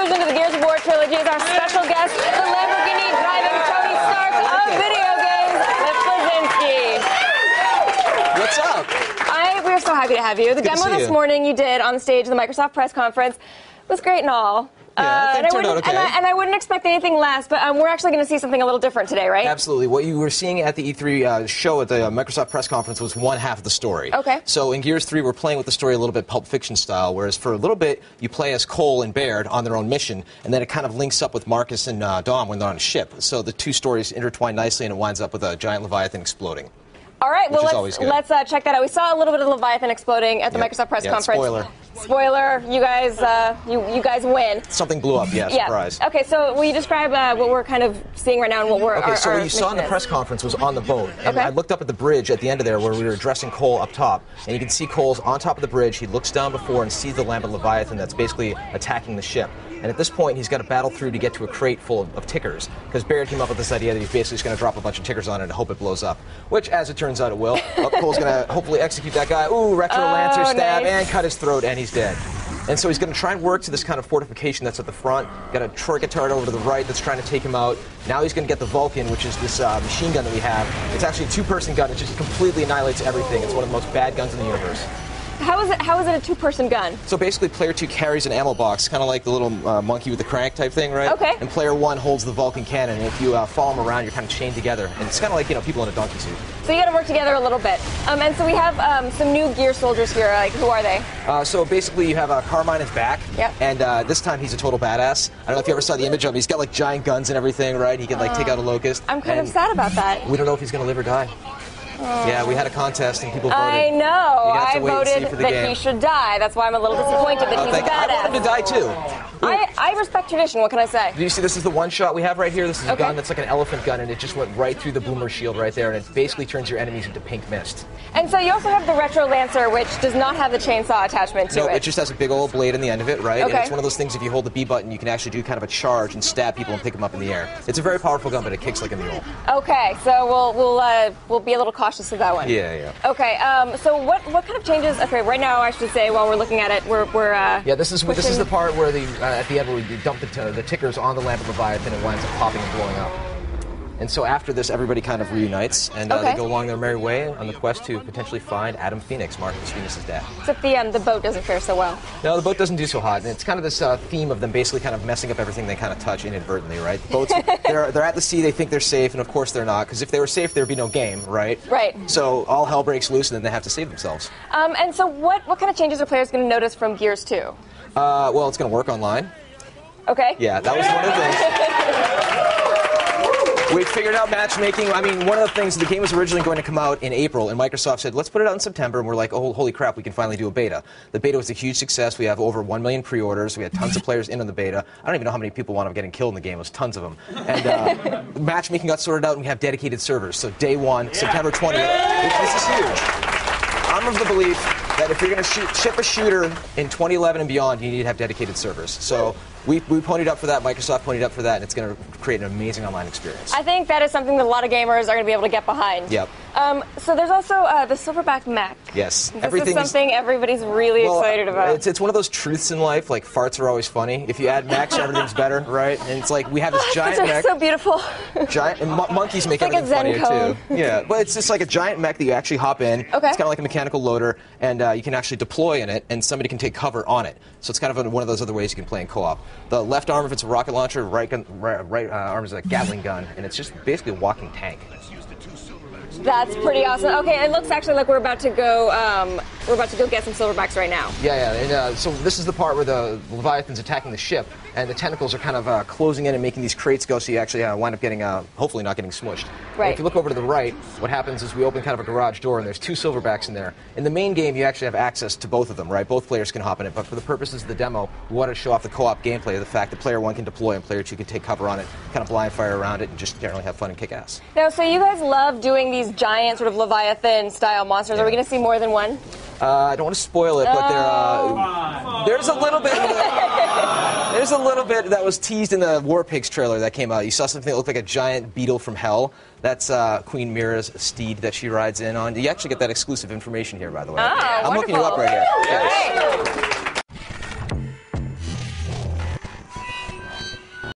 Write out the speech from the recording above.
conclusion to the Gears of War trilogy is our special guest, the Lamborghini driving Tony Stark of video games, Cliff Blazinski. What's up? We're so happy to have you. The demo this morning you did on the stage of the Microsoft press conference was great and all. Yeah, I think it turned out okay. And I wouldn't expect anything less, but we're actually going to see something a little different today, right? Absolutely. What you were seeing at the E3 show at the Microsoft press conference was one half of the story. Okay. So in Gears 3, we're playing with the story a little bit Pulp Fiction style, whereas for a little bit, you play as Cole and Baird on their own mission, and then it kind of links up with Marcus and Dom when they're on a ship. So the two stories intertwine nicely, and it winds up with a giant Leviathan exploding. All right, well, let's check that out. We saw a little bit of Leviathan exploding at the Microsoft press conference. Spoiler, you guys win. Something blew up, yeah, surprise. Okay, so will you describe what we're kind of seeing right now and what we're Okay, so what you saw in the press conference was on the boat. And I looked up at the bridge at the end of there where we were addressing Cole up top. And you can see Cole's on top of the bridge. He looks down before and sees the lambent Leviathan that's basically attacking the ship. And at this point, he's got to battle through to get to a crate full of tickers. Because Baird came up with this idea that he's basically just going to drop a bunch of tickers on it and hope it blows up. Which, as it turns out, it will. Cole's going to hopefully execute that guy. Ooh, Retro Lancer stab, and cut his throat, and he's dead. And so he's going to try and work to this kind of fortification that's at the front. Got a Troika turret over to the right that's trying to take him out. Now he's going to get the Vulcan, which is this machine gun that we have. It's actually a two-person gun. It just completely annihilates everything. It's one of the most bad guns in the universe. How is it a two-person gun? So basically, player 2 carries an ammo box, kind of like the little monkey with the crank type thing, right? Okay. And player 1 holds the Vulcan cannon. And if you follow him around, you're kind of chained together. And it's kind of like, people in a donkey suit. So you got to work together a little bit. And so we have some new Gear soldiers here. Like, who are they? So basically, you have Carmine is back. Yep. And this time, he's a total badass. I don't know if you ever saw the image of him. He's got like giant guns and everything, right? He can like take out a locust. I'm kind of sad about that. We don't know if he's going to live or die. Yeah, we had a contest and people voted. I know. I voted that he should die. That's why I'm a little disappointed that he's a badass. I wanted to die too. I respect tradition. What can I say? Do you see this is the one shot we have right here? This is a gun that's like an elephant gun, and it just went right through the boomer shield right there, and it basically turns your enemies into pink mist. And so you also have the Retro Lancer, which does not have the chainsaw attachment to it. No, it just has a big old blade in the end of it, right? Okay. And it's one of those things, if you hold the B button, you can actually do kind of a charge and stab people and pick them up in the air. It's a very powerful gun, but it kicks like a mule. Okay, so we'll be a little cautious with that one. Yeah. Okay, so what kind of changes? Okay, right now I should say while we're looking at it, we're yeah, this is the part where at the end where we dump the tickers on the lambent Leviathan and it winds up popping and blowing up. And so after this, everybody kind of reunites, and they go along their merry way on the quest to potentially find Adam Phoenix, Marcus Phoenix's dad. Except the boat doesn't fare so well. No, the boat doesn't do so hot. And it's kind of this theme of them basically kind of messing up everything they kind of touch inadvertently, right? The boats, they're at the sea, they think they're safe, and of course they're not, because if they were safe, there'd be no game, right? Right. So all hell breaks loose, and then they have to save themselves. And so what kind of changes are players going to notice from Gears 2? Well, it's going to work online. Okay. Yeah, that was one of the things. We figured out matchmaking. I mean, one of the things, the game was originally going to come out in April, and Microsoft said, let's put it out in September, and we're like, oh, holy crap, we can finally do a beta. The beta was a huge success. We have over 1 million pre-orders. We had tons of players in on the beta. I don't even know how many people wound up getting killed in the game. It was tons of them. And matchmaking got sorted out, and we have dedicated servers. So day 1, September 20th, this is huge. I'm of the belief that if you're going to ship a shooter in 2011 and beyond, you need to have dedicated servers. So we ponied up for that, Microsoft ponied up for that, and it's going to create an amazing online experience. I think that is something that a lot of gamers are going to be able to get behind. Yep. So there's also the silverback mech. Yes. This is something everybody's really excited about. It's one of those truths in life, like farts are always funny. If you add mechs, everything's better, right? And it's like we have this giant mech. It's so beautiful. And monkeys make everything funnier too. Yeah, but it's just like a giant mech that you actually hop in. Okay. It's kind of like a mechanical loader, and you can actually deploy in it, and somebody can take cover on it. So it's kind of one of those other ways you can play in co-op. The left arm of it's a rocket launcher, right arm is a Gatling gun, and it's just basically a walking tank. That's pretty awesome. Okay, it looks actually like we're about to go get some silverbacks right now. Yeah. And, so this is the part where the Leviathan's attacking the ship, and the tentacles are kind of closing in and making these crates go, so you actually wind up getting, hopefully not getting smushed. Right. And if you look over to the right, what happens is we open kind of a garage door, and there's 2 silverbacks in there. In the main game, you actually have access to both of them, right? Both players can hop in it, but for the purposes of the demo, we wanted to show off the co-op gameplay, the fact that player 1 can deploy and player 2 can take cover on it, kind of blind fire around it, and just generally have fun and kick ass. Now, so you guys love doing these giant sort of Leviathan-style monsters. Yeah. Are we going to see more than one? I don't want to spoil it, but there's a little bit. There's a little bit that was teased in the War Pigs trailer that came out. You saw something that looked like a giant beetle from hell. That's Queen Mira's steed that she rides in on. You actually get that exclusive information here, by the way. Oh, I'm hooking you up right here. Yes.